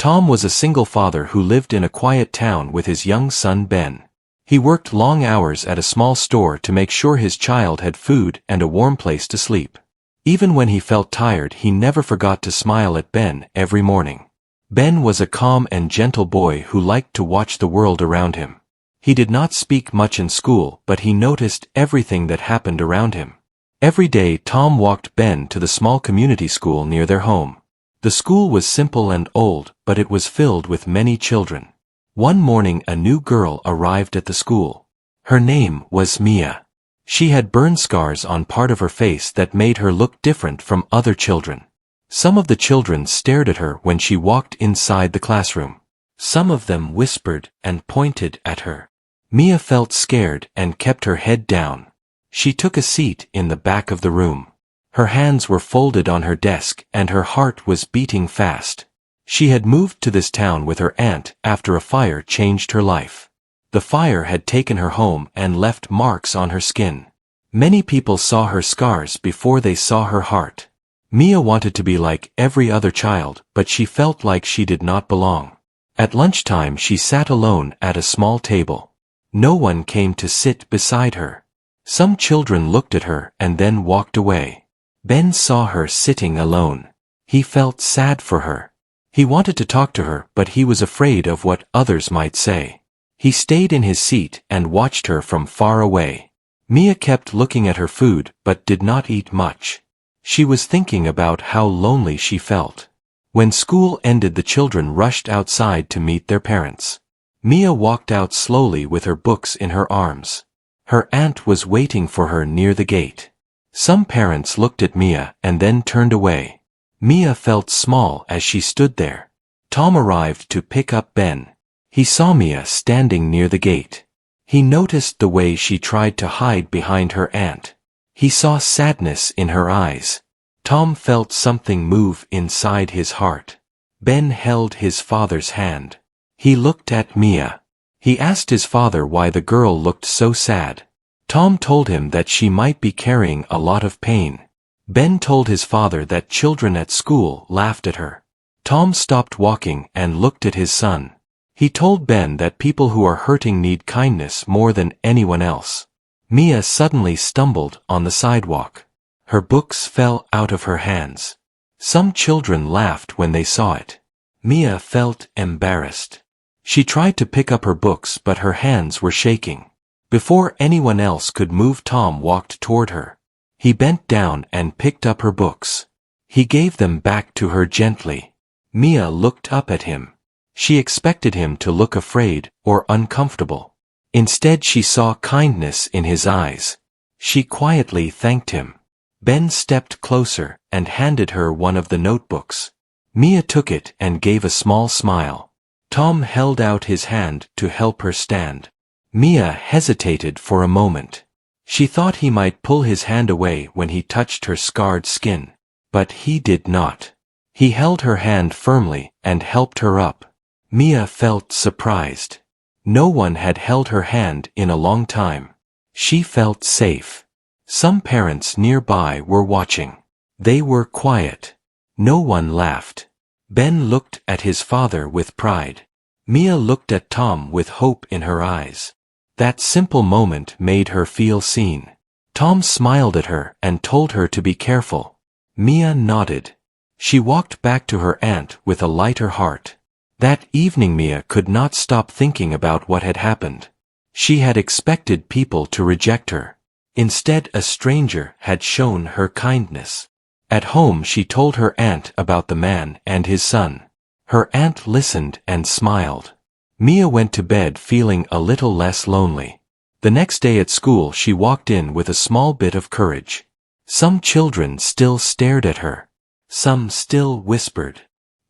Tom was a single father who lived in a quiet town with his young son Ben. He worked long hours at a small store to make sure his child had food and a warm place to sleep. Even when he felt tired, he never forgot to smile at Ben every morning. Ben was a calm and gentle boy who liked to watch the world around him. He did not speak much in school, but he noticed everything that happened around him. Every day Tom walked Ben to the small community school near their home. The school was simple and old, but it was filled with many children. One morning a new girl arrived at the school. Her name was Mia. She had burn scars on part of her face that made her look different from other children. Some of the children stared at her when she walked inside the classroom. Some of them whispered and pointed at her. Mia felt scared and kept her head down. She took a seat in the back of the room. Her hands were folded on her desk and her heart was beating fast. She had moved to this town with her aunt after a fire changed her life. The fire had taken her home and left marks on her skin. Many people saw her scars before they saw her heart. Mia wanted to be like every other child, but she felt like she did not belong. At lunchtime she sat alone at a small table. No one came to sit beside her. Some children looked at her and then walked away. Ben saw her sitting alone. He felt sad for her. He wanted to talk to her, but he was afraid of what others might say. He stayed in his seat and watched her from far away. Mia kept looking at her food, but did not eat much. She was thinking about how lonely she felt. When school ended, the children rushed outside to meet their parents. Mia walked out slowly with her books in her arms. Her aunt was waiting for her near the gate. Some parents looked at Mia and then turned away. Mia felt small as she stood there. Tom arrived to pick up Ben. He saw Mia standing near the gate. He noticed the way she tried to hide behind her aunt. He saw sadness in her eyes. Tom felt something move inside his heart. Ben held his father's hand. He looked at Mia. He asked his father why the girl looked so sad. Tom told him that she might be carrying a lot of pain. Ben told his father that children at school laughed at her. Tom stopped walking and looked at his son. He told Ben that people who are hurting need kindness more than anyone else. Mia suddenly stumbled on the sidewalk. Her books fell out of her hands. Some children laughed when they saw it. Mia felt embarrassed. She tried to pick up her books, but her hands were shaking. Before anyone else could move, Tom walked toward her. He bent down and picked up her books. He gave them back to her gently. Mia looked up at him. She expected him to look afraid or uncomfortable. Instead, she saw kindness in his eyes. She quietly thanked him. Ben stepped closer and handed her one of the notebooks. Mia took it and gave a small smile. Tom held out his hand to help her stand. Mia hesitated for a moment. She thought he might pull his hand away when he touched her scarred skin, but he did not. He held her hand firmly and helped her up. Mia felt surprised. No one had held her hand in a long time. She felt safe. Some parents nearby were watching. They were quiet. No one laughed. Ben looked at his father with pride. Mia looked at Tom with hope in her eyes. That simple moment made her feel seen. Tom smiled at her and told her to be careful. Mia nodded. She walked back to her aunt with a lighter heart. That evening Mia could not stop thinking about what had happened. She had expected people to reject her. Instead, a stranger had shown her kindness. At home she told her aunt about the man and his son. Her aunt listened and smiled. Mia went to bed feeling a little less lonely. The next day at school she walked in with a small bit of courage. Some children still stared at her. Some still whispered.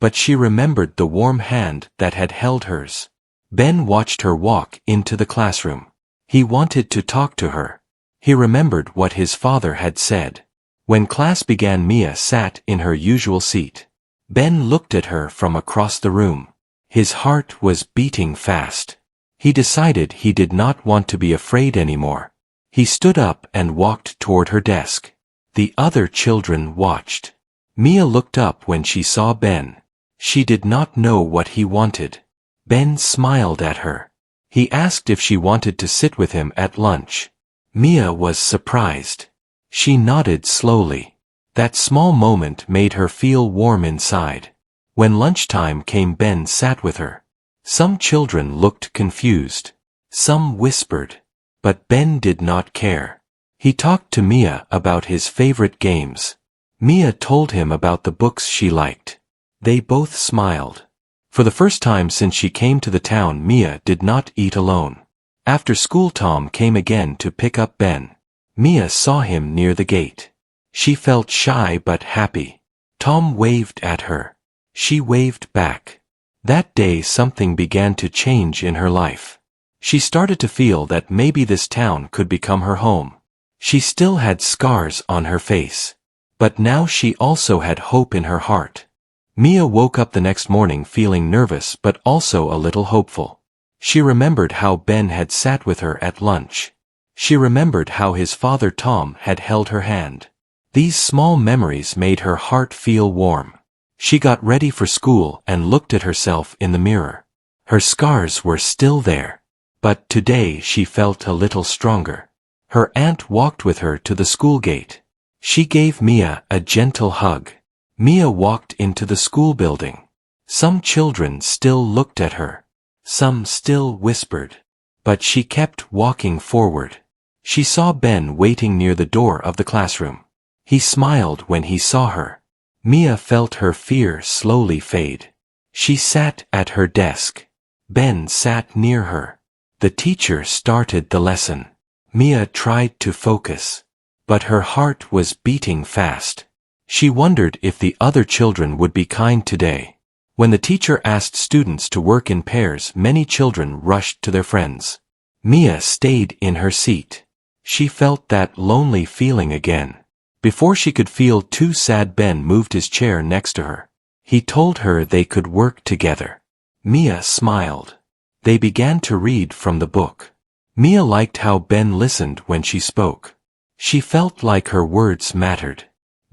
But she remembered the warm hand that had held hers. Ben watched her walk into the classroom. He wanted to talk to her. He remembered what his father had said. When class began, Mia sat in her usual seat. Ben looked at her from across the room. His heart was beating fast. He decided he did not want to be afraid anymore. He stood up and walked toward her desk. The other children watched. Mia looked up when she saw Ben. She did not know what he wanted. Ben smiled at her. He asked if she wanted to sit with him at lunch. Mia was surprised. She nodded slowly. That small moment made her feel warm inside. When lunchtime came, Ben sat with her. Some children looked confused. Some whispered. But Ben did not care. He talked to Mia about his favorite games. Mia told him about the books she liked. They both smiled. For the first time since she came to the town, Mia did not eat alone. After school, Tom came again to pick up Ben. Mia saw him near the gate. She felt shy but happy. Tom waved at her. She waved back. That day something began to change in her life. She started to feel that maybe this town could become her home. She still had scars on her face. But now she also had hope in her heart. Mia woke up the next morning feeling nervous but also a little hopeful. She remembered how Ben had sat with her at lunch. She remembered how his father Tom had held her hand. These small memories made her heart feel warm. She got ready for school and looked at herself in the mirror. Her scars were still there. But today she felt a little stronger. Her aunt walked with her to the school gate. She gave Mia a gentle hug. Mia walked into the school building. Some children still looked at her. Some still whispered. But she kept walking forward. She saw Ben waiting near the door of the classroom. He smiled when he saw her. Mia felt her fear slowly fade. She sat at her desk. Ben sat near her. The teacher started the lesson. Mia tried to focus. But her heart was beating fast. She wondered if the other children would be kind today. When the teacher asked students to work in pairs, many children rushed to their friends. Mia stayed in her seat. She felt that lonely feeling again. Before she could feel too sad, Ben moved his chair next to her. He told her they could work together. Mia smiled. They began to read from the book. Mia liked how Ben listened when she spoke. She felt like her words mattered.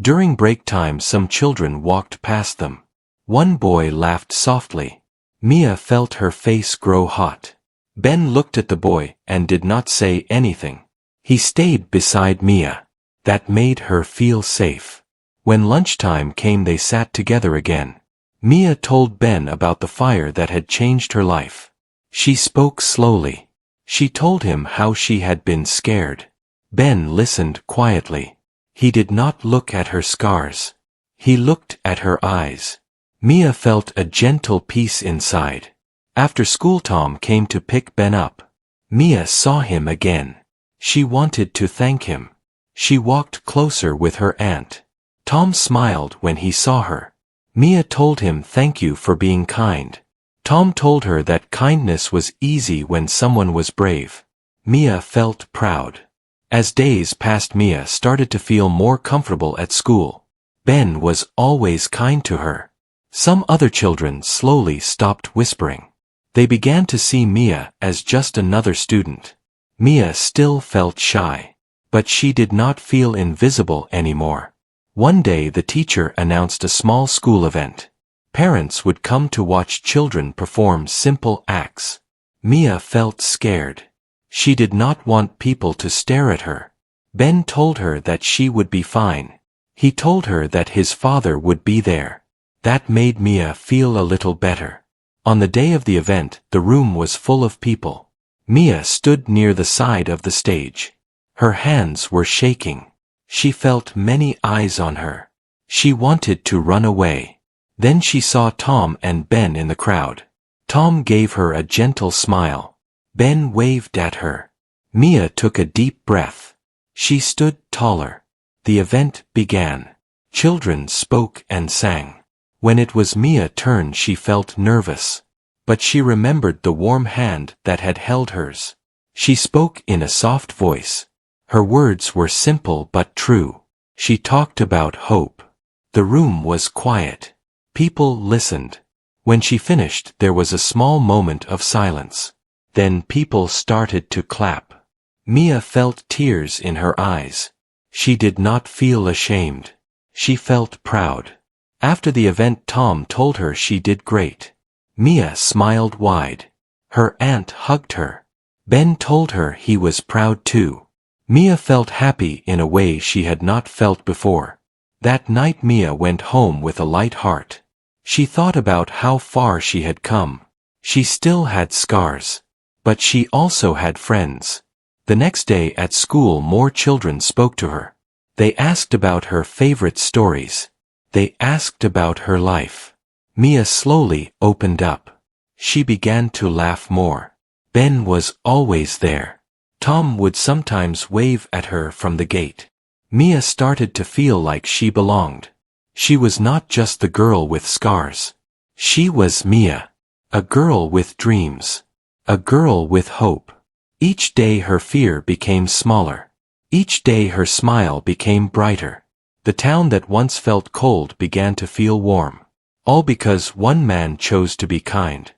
During break time, some children walked past them. One boy laughed softly. Mia felt her face grow hot. Ben looked at the boy and did not say anything. He stayed beside Mia. That made her feel safe. When lunchtime came, they sat together again. Mia told Ben about the fire that had changed her life. She spoke slowly. She told him how she had been scared. Ben listened quietly. He did not look at her scars. He looked at her eyes. Mia felt a gentle peace inside. After school, Tom came to pick Ben up. Mia saw him again. She wanted to thank him. She walked closer with her aunt. Tom smiled when he saw her. Mia told him thank you for being kind. Tom told her that kindness was easy when someone was brave. Mia felt proud. As days passed, Mia started to feel more comfortable at school. Ben was always kind to her. Some other children slowly stopped whispering. They began to see Mia as just another student. Mia still felt shy. But she did not feel invisible anymore. One day the teacher announced a small school event. Parents would come to watch children perform simple acts. Mia felt scared. She did not want people to stare at her. Ben told her that she would be fine. He told her that his father would be there. That made Mia feel a little better. On the day of the event, the room was full of people. Mia stood near the side of the stage. Her hands were shaking. She felt many eyes on her. She wanted to run away. Then she saw Tom and Ben in the crowd. Tom gave her a gentle smile. Ben waved at her. Mia took a deep breath. She stood taller. The event began. Children spoke and sang. When it was Mia's turn, she felt nervous. But she remembered the warm hand that had held hers. She spoke in a soft voice. Her words were simple but true. She talked about hope. The room was quiet. People listened. When she finished, there was a small moment of silence. Then people started to clap. Mia felt tears in her eyes. She did not feel ashamed. She felt proud. After the event, Tom told her she did great. Mia smiled wide. Her aunt hugged her. Ben told her he was proud too. Mia felt happy in a way she had not felt before. That night Mia went home with a light heart. She thought about how far she had come. She still had scars. But she also had friends. The next day at school more children spoke to her. They asked about her favorite stories. They asked about her life. Mia slowly opened up. She began to laugh more. Ben was always there. Tom would sometimes wave at her from the gate. Mia started to feel like she belonged. She was not just the girl with scars. She was Mia. A girl with dreams. A girl with hope. Each day her fear became smaller. Each day her smile became brighter. The town that once felt cold began to feel warm. All because one man chose to be kind.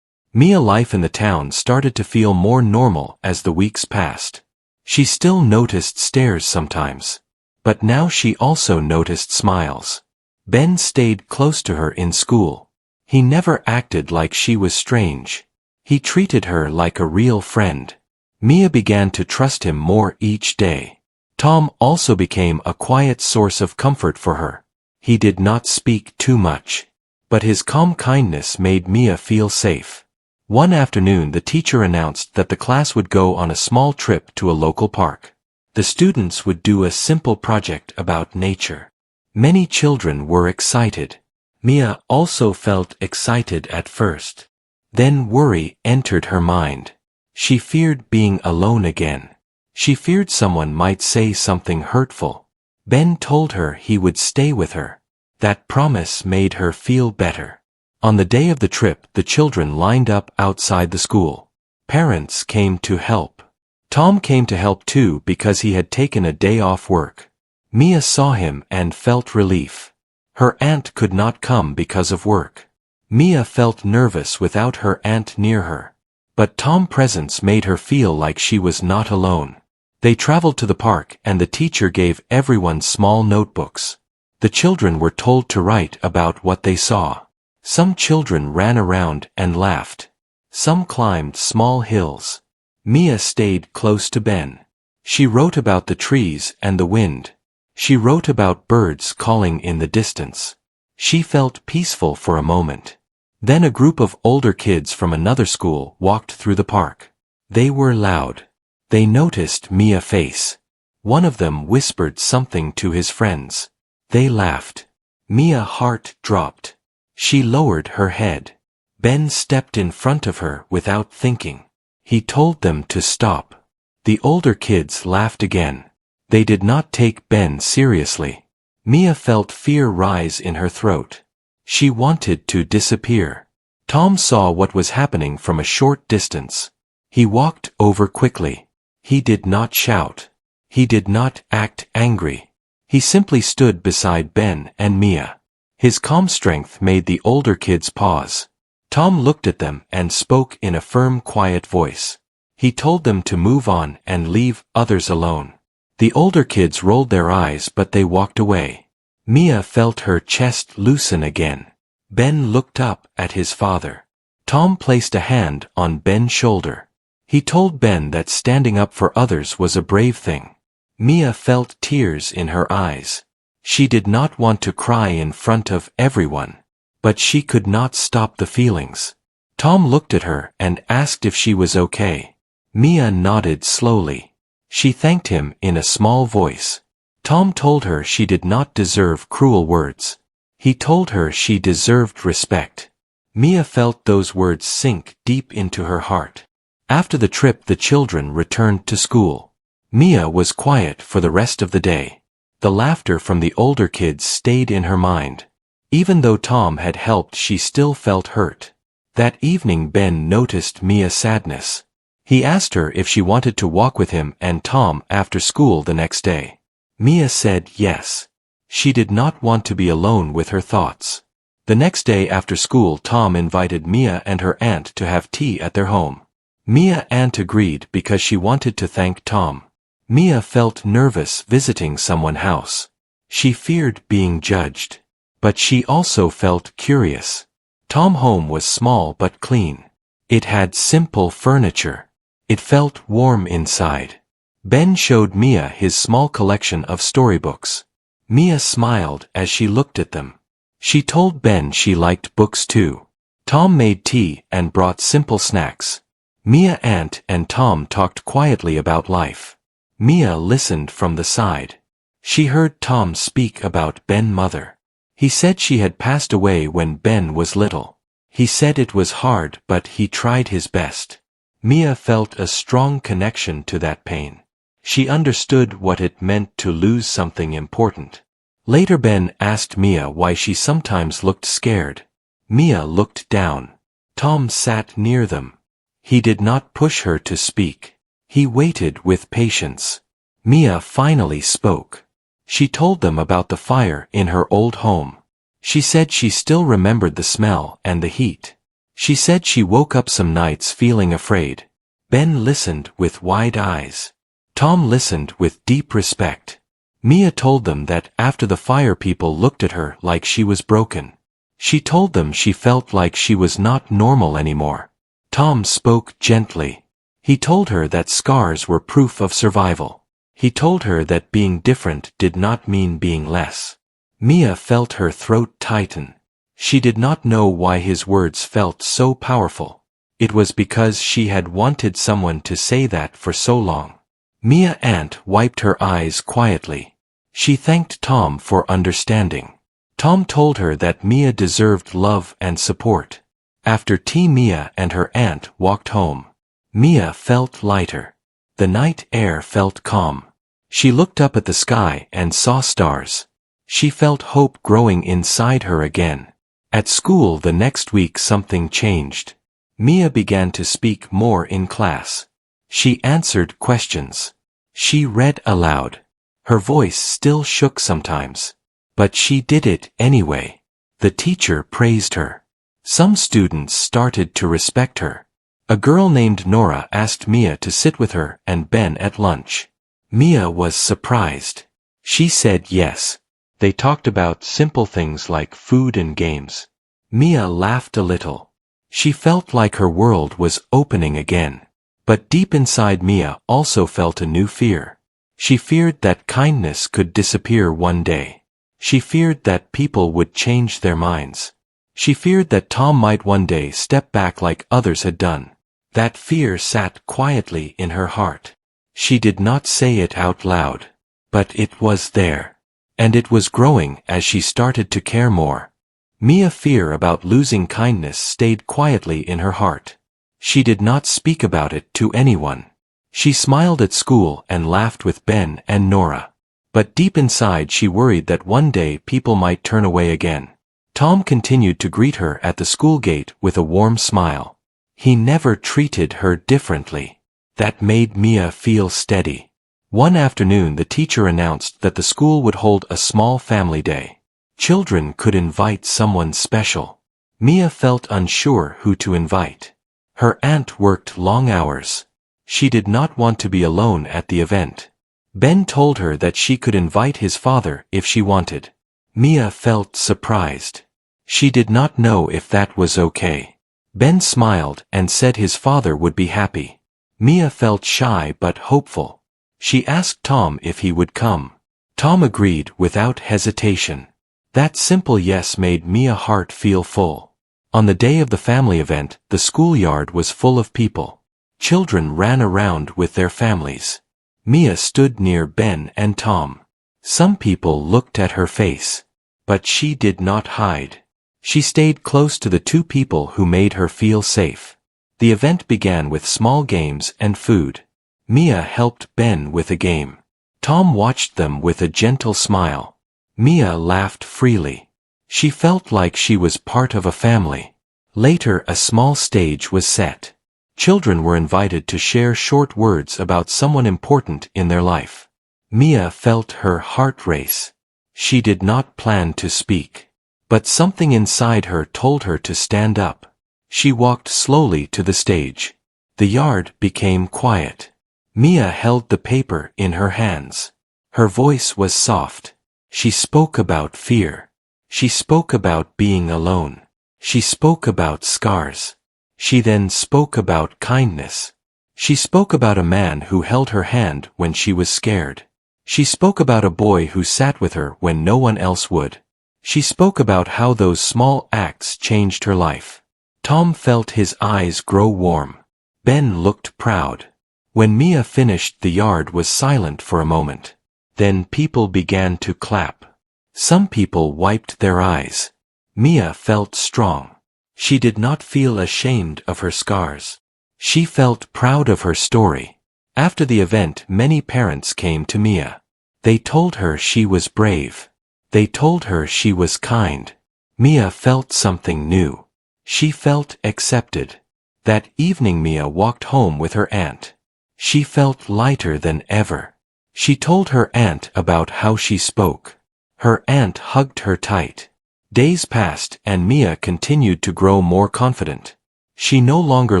Mia's life in the town started to feel more normal as the weeks passed. She still noticed stares sometimes. But now she also noticed smiles. Ben stayed close to her in school. He never acted like she was strange. He treated her like a real friend. Mia began to trust him more each day. Tom also became a quiet source of comfort for her. He did not speak too much. But his calm kindness made Mia feel safe. One afternoon the teacher announced that the class would go on a small trip to a local park. The students would do a simple project about nature. Many children were excited. Mia also felt excited at first. Then worry entered her mind. She feared being alone again. She feared someone might say something hurtful. Ben told her he would stay with her. That promise made her feel better. On the day of the trip, the children lined up outside the school. Parents came to help. Tom came to help too because he had taken a day off work. Mia saw him and felt relief. Her aunt could not come because of work. Mia felt nervous without her aunt near her. But Tom's presence made her feel like she was not alone. They traveled to the park and the teacher gave everyone small notebooks. The children were told to write about what they saw. Some children ran around and laughed. Some climbed small hills. Mia stayed close to Ben. She wrote about the trees and the wind. She wrote about birds calling in the distance. She felt peaceful for a moment. Then a group of older kids from another school walked through the park. They were loud. They noticed Mia's face. One of them whispered something to his friends. They laughed. Mia's heart dropped. She lowered her head. Ben stepped in front of her without thinking. He told them to stop. The older kids laughed again. They did not take Ben seriously. Mia felt fear rise in her throat. She wanted to disappear. Tom saw what was happening from a short distance. He walked over quickly. He did not shout. He did not act angry. He simply stood beside Ben and Mia. His calm strength made the older kids pause. Tom looked at them and spoke in a firm, quiet voice. He told them to move on and leave others alone. The older kids rolled their eyes but they walked away. Mia felt her chest loosen again. Ben looked up at his father. Tom placed a hand on Ben's shoulder. He told Ben that standing up for others was a brave thing. Mia felt tears in her eyes. She did not want to cry in front of everyone. But she could not stop the feelings. Tom looked at her and asked if she was okay. Mia nodded slowly. She thanked him in a small voice. Tom told her she did not deserve cruel words. He told her she deserved respect. Mia felt those words sink deep into her heart. After the trip, the children returned to school. Mia was quiet for the rest of the day. The laughter from the older kids stayed in her mind. Even though Tom had helped, she still felt hurt. That evening Ben noticed Mia's sadness. He asked her if she wanted to walk with him and Tom after school the next day. Mia said yes. She did not want to be alone with her thoughts. The next day after school, Tom invited Mia and her aunt to have tea at their home. Mia's aunt agreed because she wanted to thank Tom. Mia felt nervous visiting someone's house. She feared being judged. But she also felt curious. Tom's home was small but clean. It had simple furniture. It felt warm inside. Ben showed Mia his small collection of storybooks. Mia smiled as she looked at them. She told Ben she liked books too. Tom made tea and brought simple snacks. Mia, Aunt, and Tom talked quietly about life. Mia listened from the side. She heard Tom speak about Ben's mother. He said she had passed away when Ben was little. He said it was hard, but he tried his best. Mia felt a strong connection to that pain. She understood what it meant to lose something important. Later Ben asked Mia why she sometimes looked scared. Mia looked down. Tom sat near them. He did not push her to speak. He waited with patience. Mia finally spoke. She told them about the fire in her old home. She said she still remembered the smell and the heat. She said she woke up some nights feeling afraid. Ben listened with wide eyes. Tom listened with deep respect. Mia told them that after the fire people looked at her like she was broken. She told them she felt like she was not normal anymore. Tom spoke gently. He told her that scars were proof of survival. He told her that being different did not mean being less. Mia felt her throat tighten. She did not know why his words felt so powerful. It was because she had wanted someone to say that for so long. Mia, Aunt, wiped her eyes quietly. She thanked Tom for understanding. Tom told her that Mia deserved love and support. After tea, Mia and her aunt walked home. Mia felt lighter. The night air felt calm. She looked up at the sky and saw stars. She felt hope growing inside her again. At school the next week something changed. Mia began to speak more in class. She answered questions. She read aloud. Her voice still shook sometimes. But she did it anyway. The teacher praised her. Some students started to respect her. A girl named Nora asked Mia to sit with her and Ben at lunch. Mia was surprised. She said yes. They talked about simple things like food and games. Mia laughed a little. She felt like her world was opening again. But deep inside Mia also felt a new fear. She feared that kindness could disappear one day. She feared that people would change their minds. She feared that Tom might one day step back like others had done. That fear sat quietly in her heart. She did not say it out loud. But it was there. And it was growing as she started to care more. Mia's fear about losing kindness stayed quietly in her heart. She did not speak about it to anyone. She smiled at school and laughed with Ben and Nora. But deep inside she worried that one day people might turn away again. Tom continued to greet her at the school gate with a warm smile. He never treated her differently. That made Mia feel steady. One afternoon the teacher announced that the school would hold a small family day. Children could invite someone special. Mia felt unsure who to invite. Her aunt worked long hours. She did not want to be alone at the event. Ben told her that she could invite his father if she wanted. Mia felt surprised. She did not know if that was okay. Ben smiled and said his father would be happy. Mia felt shy but hopeful. She asked Tom if he would come. Tom agreed without hesitation. That simple yes made Mia's heart feel full. On the day of the family event, the schoolyard was full of people. Children ran around with their families. Mia stood near Ben and Tom. Some people looked at her face. But she did not hide. She stayed close to the two people who made her feel safe. The event began with small games and food. Mia helped Ben with a game. Tom watched them with a gentle smile. Mia laughed freely. She felt like she was part of a family. Later a small stage was set. Children were invited to share short words about someone important in their life. Mia felt her heart race. She did not plan to speak. But something inside her told her to stand up. She walked slowly to the stage. The yard became quiet. Mia held the paper in her hands. Her voice was soft. She spoke about fear. She spoke about being alone. She spoke about scars. She then spoke about kindness. She spoke about a man who held her hand when she was scared. She spoke about a boy who sat with her when no one else would. She spoke about how those small acts changed her life. Tom felt his eyes grow warm. Ben looked proud. When Mia finished, the yard was silent for a moment. Then people began to clap. Some people wiped their eyes. Mia felt strong. She did not feel ashamed of her scars. She felt proud of her story. After the event, many parents came to Mia. They told her she was brave. They told her she was kind. Mia felt something new. She felt accepted. That evening Mia walked home with her aunt. She felt lighter than ever. She told her aunt about how she spoke. Her aunt hugged her tight. Days passed and Mia continued to grow more confident. She no longer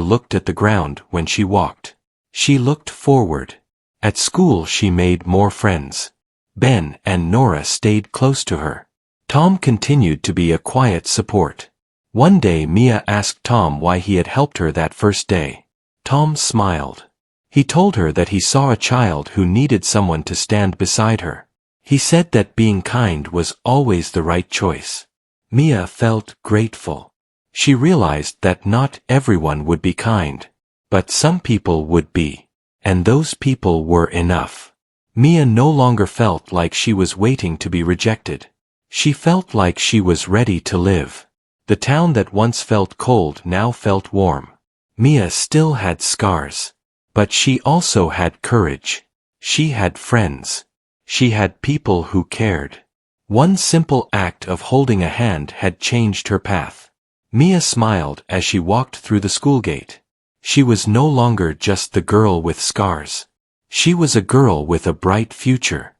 looked at the ground when she walked. She looked forward. At school she made more friends. Ben and Nora stayed close to her. Tom continued to be a quiet support. One day Mia asked Tom why he had helped her that first day. Tom smiled. He told her that he saw a child who needed someone to stand beside her. He said that being kind was always the right choice. Mia felt grateful. She realized that not everyone would be kind, but some people would be, and those people were enough. Mia no longer felt like she was waiting to be rejected. She felt like she was ready to live. The town that once felt cold now felt warm. Mia still had scars, but she also had courage. She had friends. She had people who cared. One simple act of holding a hand had changed her path. Mia smiled as she walked through the school gate. She was no longer just the girl with scars. She was a girl with a bright future.